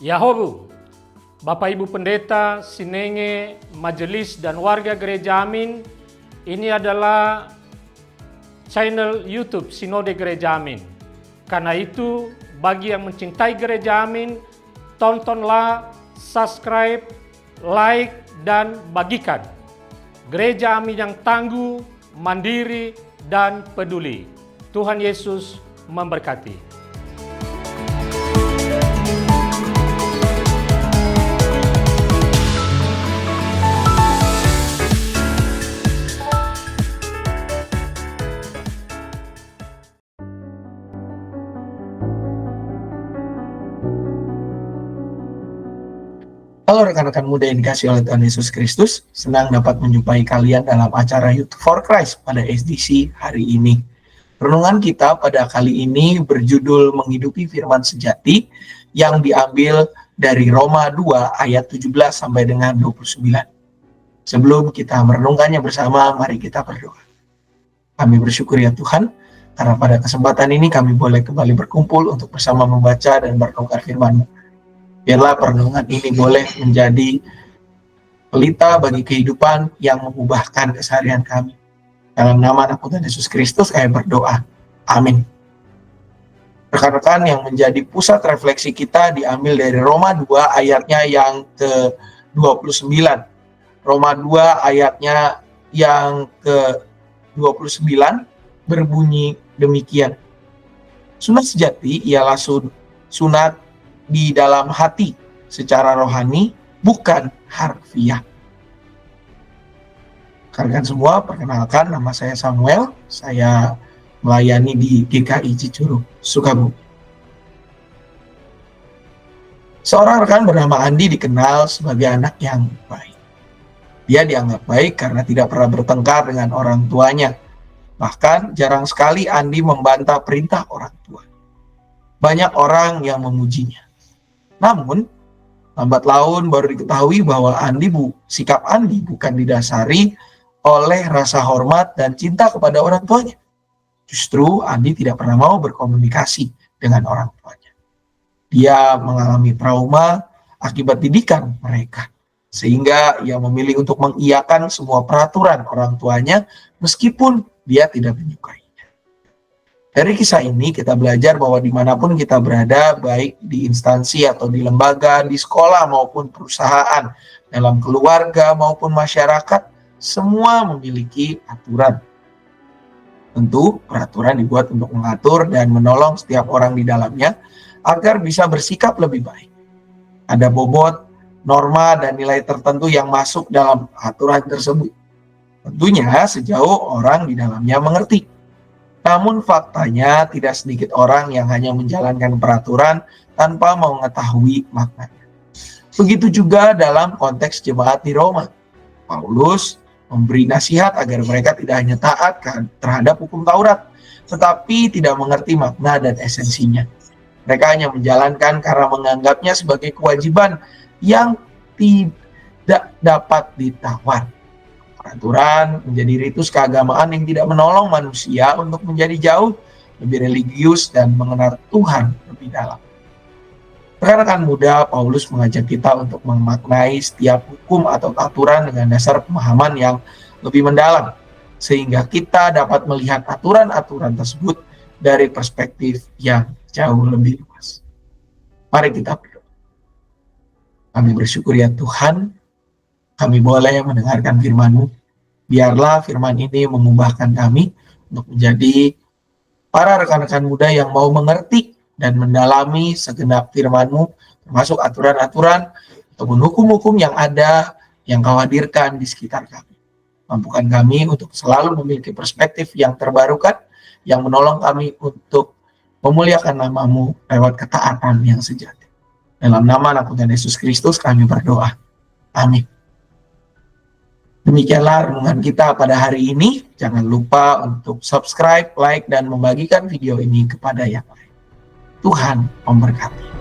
Yahobu, Bapak Ibu Pendeta, Sinenge, Majelis dan warga Gereja Amin, ini adalah channel YouTube Sinode Gereja Amin. Karena itu, bagi yang mencintai Gereja Amin, tontonlah, subscribe, like, dan bagikan. Gereja Amin yang tangguh, mandiri, dan peduli. Tuhan Yesus memberkati. Halo rekan-rekan muda yang dikasihi oleh Tuhan Yesus Kristus, senang dapat menjumpai kalian dalam acara Youth for Christ pada SDC hari ini. Renungan kita pada kali ini berjudul Menghidupi Firman Sejati yang diambil dari Roma 2 ayat 17 sampai dengan 29. Sebelum kita merenungkannya bersama, mari kita berdoa. Kami bersyukur ya Tuhan, karena pada kesempatan ini kami boleh kembali berkumpul untuk bersama membaca dan merenungkan firman-Mu. Biarlah perenungan ini boleh menjadi pelita bagi kehidupan yang mengubahkan keseharian kami. Dalam nama Anak Tuhan Yesus Kristus kami berdoa. Amin. Rekan-rekan, yang menjadi pusat refleksi kita diambil dari Roma 2 ayatnya yang ke-29. Roma 2 ayatnya yang ke-29 berbunyi demikian. Sunat sejati ialah sunat di dalam hati secara rohani, bukan harfiah. Kalian semua, perkenalkan, nama saya Samuel, saya melayani di GKI Cicurug, Sukabumi. Seorang rekan bernama Andi dikenal sebagai anak yang baik. Dia dianggap baik karena tidak pernah bertengkar dengan orang tuanya. Bahkan jarang sekali Andi membantah perintah orang tua. Banyak orang yang memujinya. Namun, lambat laun baru diketahui bahwa sikap Andi bukan didasari oleh rasa hormat dan cinta kepada orang tuanya. Justru Andi tidak pernah mau berkomunikasi dengan orang tuanya. Dia mengalami trauma akibat didikan mereka, sehingga ia memilih untuk mengiyakan semua peraturan orang tuanya meskipun dia tidak menyukai. Dari kisah ini kita belajar bahwa dimanapun kita berada, baik di instansi atau di lembaga, di sekolah maupun perusahaan, dalam keluarga maupun masyarakat, semua memiliki aturan. Tentu peraturan dibuat untuk mengatur dan menolong setiap orang di dalamnya agar bisa bersikap lebih baik. Ada bobot, norma, dan nilai tertentu yang masuk dalam aturan tersebut. Tentunya sejauh orang di dalamnya mengerti. Namun faktanya tidak sedikit orang yang hanya menjalankan peraturan tanpa mengetahui maknanya. Begitu juga dalam konteks jemaat di Roma. Paulus memberi nasihat agar mereka tidak hanya taat terhadap hukum Taurat, tetapi tidak mengerti makna dan esensinya. Mereka hanya menjalankan karena menganggapnya sebagai kewajiban yang tidak dapat ditawar. Peraturan menjadi ritus keagamaan yang tidak menolong manusia untuk menjadi jauh lebih religius dan mengenal Tuhan lebih dalam. Rekan-rekan muda, Paulus mengajak kita untuk memaknai setiap hukum atau aturan dengan dasar pemahaman yang lebih mendalam, sehingga kita dapat melihat aturan-aturan tersebut dari perspektif yang jauh lebih luas. Mari kita berdoa. Kami bersyukur ya Tuhan, kami boleh mendengarkan firman-Mu. Biarlah firman ini mengubahkan kami untuk menjadi para rekan-rekan muda yang mau mengerti dan mendalami segenap firman-Mu, termasuk aturan-aturan ataupun hukum-hukum yang ada yang Kau hadirkan di sekitar kami. Mampukan kami untuk selalu memiliki perspektif yang terbarukan, yang menolong kami untuk memuliakan nama-Mu lewat ketaatan yang sejati. Dalam nama Anak Tuhan Yesus Kristus kami berdoa. Amin. Demikianlah renungan kita pada hari ini. Jangan lupa untuk subscribe, like, dan membagikan video ini kepada yang lain. Tuhan memberkati.